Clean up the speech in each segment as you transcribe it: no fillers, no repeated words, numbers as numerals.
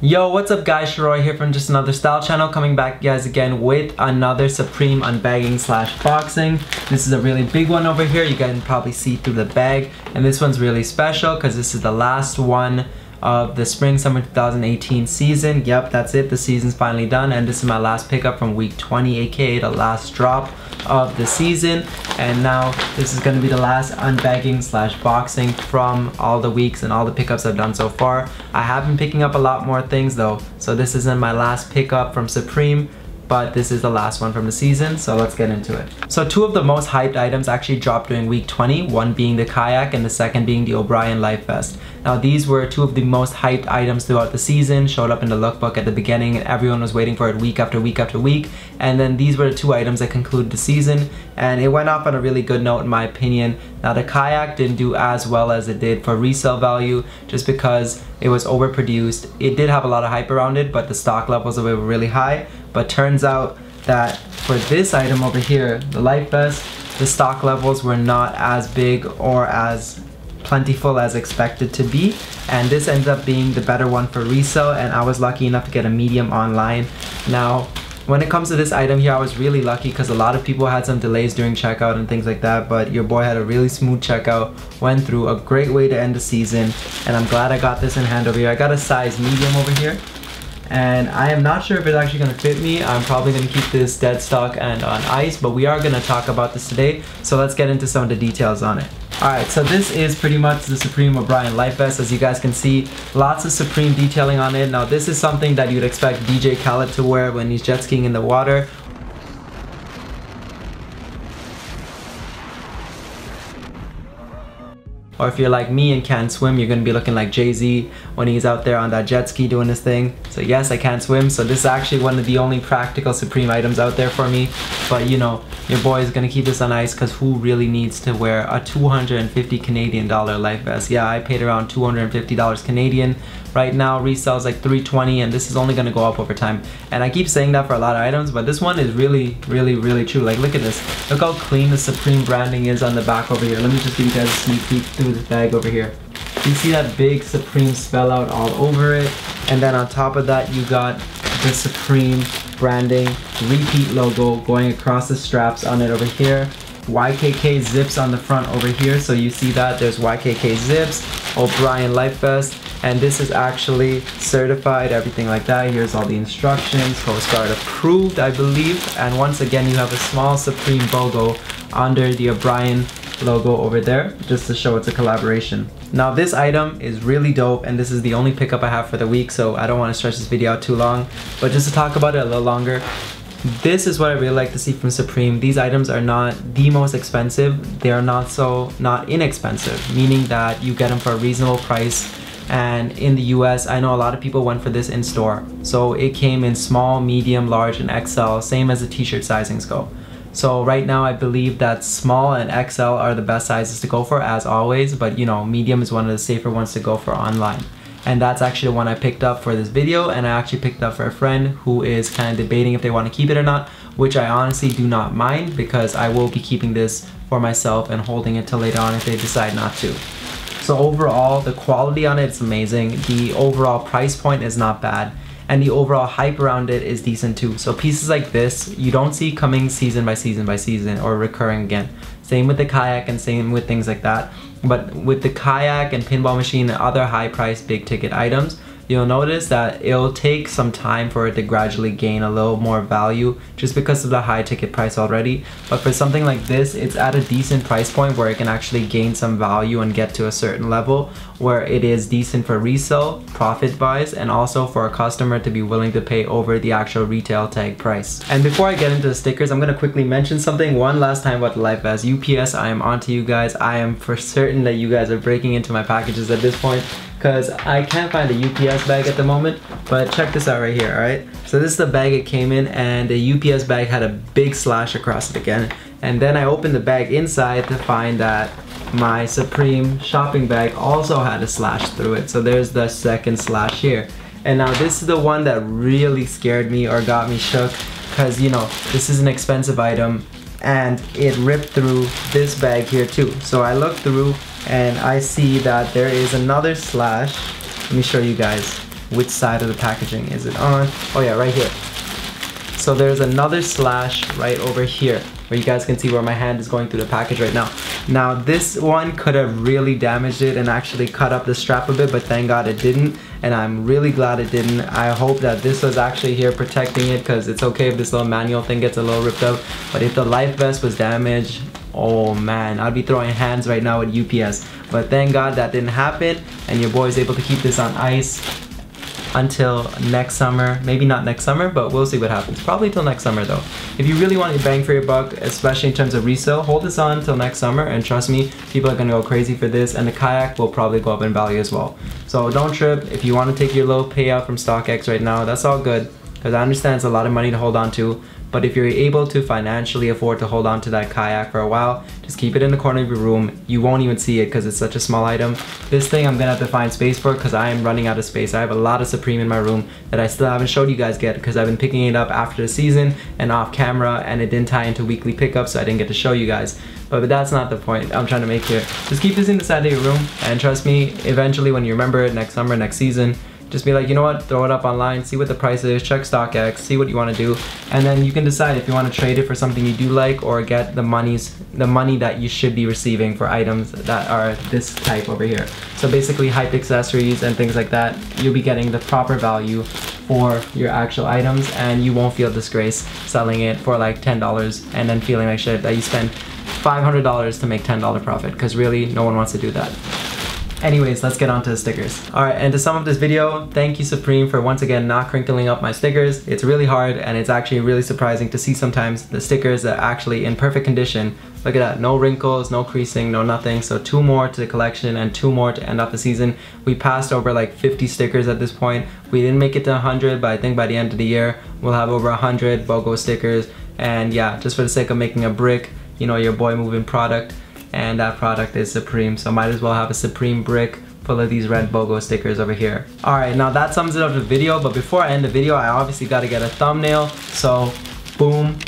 Yo, what's up guys, Sharoy here from Just Another Style Channel, coming back guys again with another Supreme unbagging slash boxing. This is a really big one over here. You can probably see through the bag, and this one's really special because this is the last one of the spring summer 2018 season. Yep, that's it, the season's finally done, and this is my last pickup from week 20, aka the last drop of the season. And now this is going to be the last unbagging slash boxing from all the weeks and all the pickups I've done so far. I have been picking up a lot more things though, so this isn't my last pickup from Supreme, but this is the last one from the season, so let's get into it. So two of the most hyped items actually dropped during week 20, one being the kayak and the second being the BRIEN life vest. Now these were two of the most hyped items throughout the season, showed up in the lookbook at the beginning and everyone was waiting for it week after week after week, and then these were the two items that concluded the season, and it went off on a really good note in my opinion. Now the kayak didn't do as well as it did for resale value just because it was overproduced. It did have a lot of hype around it, but the stock levels of it were really high. But turns out that for this item over here, the life vest, the stock levels were not as big or as plentiful as expected to be, and this ends up being the better one for resale, and I was lucky enough to get a medium online. Now when it comes to this item here, I was really lucky because a lot of people had some delays during checkout and things like that, but your boy had a really smooth checkout, went through a great way to end the season, and I'm glad I got this in hand over here. I got a size medium over here, and I am not sure if it's actually going to fit me. I'm probably going to keep this dead stock and on ice, but we are going to talk about this today, so let's get into some of the details on it. Alright, so this is pretty much the Supreme BRIEN life vest. As you guys can see, lots of Supreme detailing on it. Now this is something that you'd expect DJ Khaled to wear when he's jet skiing in the water. Or if you're like me and can't swim, you're gonna be looking like Jay-Z when he's out there on that jet ski doing his thing. So yes, I can't swim, so this is actually one of the only practical Supreme items out there for me. But you know, your boy is gonna keep this on ice because who really needs to wear a 250 Canadian dollar life vest? Yeah, I paid around $250 Canadian. Right now, resale is like $320, and this is only gonna go up over time. And I keep saying that for a lot of items, but this one is really true. Like, look at this. Look how clean the Supreme branding is on the back over here. Let me just give you guys a sneak peek through this bag over here. You see that big Supreme spell out all over it, and then on top of that, you got the Supreme branding repeat logo going across the straps on it over here. YKK zips on the front over here, so you see that there's YKK zips, BRIEN life vest, and this is actually certified, everything like that. Here's all the instructions, Coast Guard approved, I believe, and once again you have a small Supreme logo under the BRIEN logo over there, just to show it's a collaboration. Now this item is really dope, and this is the only pickup I have for the week, so I don't want to stretch this video out too long, but just to talk about it a little longer, this is what I really like to see from Supreme. These items are not the most expensive, they are not inexpensive, meaning that you get them for a reasonable price. And in the US, I know a lot of people went for this in store, so it came in small, medium, large, and XL, same as the t-shirt sizings go. So right now I believe that small and XL are the best sizes to go for, as always, but you know, medium is one of the safer ones to go for online. And that's actually the one I picked up for this video, and I actually picked up for a friend who is kind of debating if they want to keep it or not, which I honestly do not mind because I will be keeping this for myself and holding it till later on if they decide not to. So overall, the quality on it is amazing, the overall price point is not bad, and the overall hype around it is decent too. So pieces like this, you don't see coming season by season by season or recurring again. Same with the kayak and same with things like that. But with the kayak and pinball machine and other high priced big ticket items, you'll notice that it'll take some time for it to gradually gain a little more value just because of the high ticket price already. But for something like this, it's at a decent price point where it can actually gain some value and get to a certain level where it is decent for resale, profit buys, and also for a customer to be willing to pay over the actual retail tag price. And before I get into the stickers, I'm gonna quickly mention something one last time about the life vest. UPS, I am onto you guys. I am for certain that you guys are breaking into my packages at this point, because I can't find a UPS bag at the moment, but check this out right here, alright? So this is the bag it came in, and the UPS bag had a big slash across it again. And then I opened the bag inside to find that my Supreme shopping bag also had a slash through it. So there's the second slash here. And now this is the one that really scared me or got me shook, because you know, this is an expensive item and it ripped through this bag here too. So I look through and I see that there is another slash. Let me show you guys. which side of the packaging is it on. Oh yeah, right here. So there's another slash right over here where you guys can see where my hand is going through the package right now. Now this one could have really damaged it and actually cut up the strap a bit, but thank God it didn't, and I'm really glad it didn't. I hope that this was actually here protecting it, because it's okay if this little manual thing gets a little ripped up, but if the life vest was damaged, oh man, I'd be throwing hands right now at UPS. But thank God that didn't happen, and your boy is able to keep this on ice until next summer. Maybe not next summer, but we'll see what happens. Probably till next summer though. If you really want your bang for your buck, especially in terms of resale, hold this on till next summer, and trust me, people are gonna go crazy for this, and the kayak will probably go up in value as well. So don't trip. If you want to take your low payout from StockX right now, that's all good, because I understand it's a lot of money to hold on to. But if you're able to financially afford to hold on to that kayak for a while, just keep it in the corner of your room. You won't even see it because it's such a small item. This thing I'm gonna have to find space for, because I am running out of space. I have a lot of Supreme in my room that I still haven't showed you guys yet, because I've been picking it up after the season and off camera, and it didn't tie into weekly pickups, so I didn't get to show you guys. But that's not the point I'm trying to make here. Just keep this in the side of your room, and trust me, eventually when you remember it next summer, next season, just be like, you know what, throw it up online, see what the price is, check StockX, see what you want to do, and then you can decide if you want to trade it for something you do like, or get the money that you should be receiving for items that are this type over here. So basically hype accessories and things like that, you'll be getting the proper value for your actual items, and you won't feel disgrace selling it for like $10 and then feeling like shit that you spent $500 to make $10 profit, because really no one wants to do that. Anyways, let's get on to the stickers. Alright, and to sum up this video, thank you Supreme for once again not crinkling up my stickers. It's really hard, and it's actually really surprising to see sometimes the stickers that are actually in perfect condition. Look at that, no wrinkles, no creasing, no nothing. So 2 more to the collection and 2 more to end off the season. We passed over like 50 stickers at this point. We didn't make it to 100, but I think by the end of the year, we'll have over 100 BOGO stickers. And yeah, just for the sake of making a brick, you know, your boy moving product, and that product is Supreme, so might as well have a Supreme brick full of these red BOGO stickers over here. Alright, now that sums it up the video, but before I end the video, I obviously got to get a thumbnail, so boom.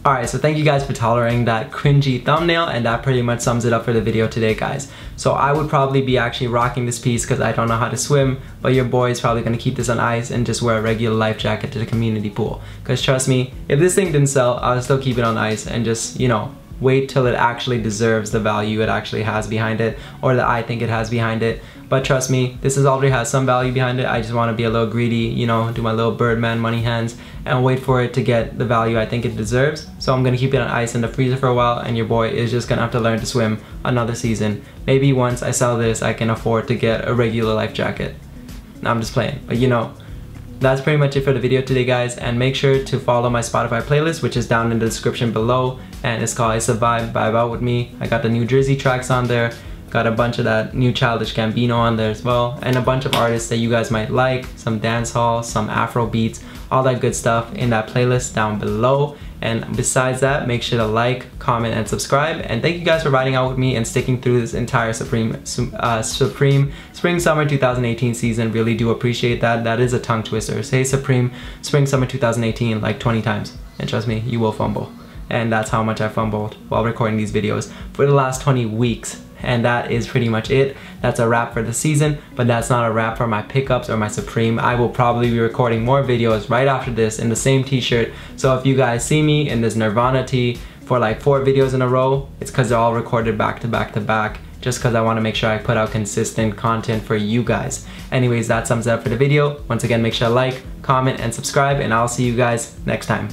Alright, so thank you guys for tolerating that cringy thumbnail, and that pretty much sums it up for the video today, guys. So I would probably be actually rocking this piece because I don't know how to swim, but your boy is probably going to keep this on ice and just wear a regular life jacket to the community pool. Because trust me, if this thing didn't sell, I'll still keep it on ice and just, you know, wait till it actually deserves the value it actually has behind it, or that I think it has behind it. But trust me, this already has some value behind it. I just want to be a little greedy, you know, do my little Birdman money hands and wait for it to get the value I think it deserves. So I'm gonna keep it on ice in the freezer for a while, and your boy is just gonna have to learn to swim another season. Maybe once I sell this, I can afford to get a regular life jacket. No, I'm just playing, but you know, that's pretty much it for the video today, guys, and make sure to follow my Spotify playlist, which is down in the description below, and it's called It's a Vibe, Vibe Out With Me. I got the New Jersey tracks on there, got a bunch of that new Childish Gambino on there as well, and a bunch of artists that you guys might like, some dancehall, some Afro beats, all that good stuff in that playlist down below. And besides that, make sure to like, comment, and subscribe. And thank you guys for riding out with me and sticking through this entire Supreme Spring Summer 2018 season. Really do appreciate that. That is a tongue twister. Say Supreme Spring Summer 2018 like 20 times. And trust me, you will fumble. And that's how much I fumbled while recording these videos for the last 20 weeks. And that is pretty much it. That's a wrap for the season, but that's not a wrap for my pickups or my Supreme. I will probably be recording more videos right after this in the same t-shirt. So if you guys see me in this Nirvana tee for like 4 videos in a row, it's because they're all recorded back to back to back, just because I want to make sure I put out consistent content for you guys. Anyways, that sums it up for the video. Once again, make sure to like, comment, and subscribe, and I'll see you guys next time.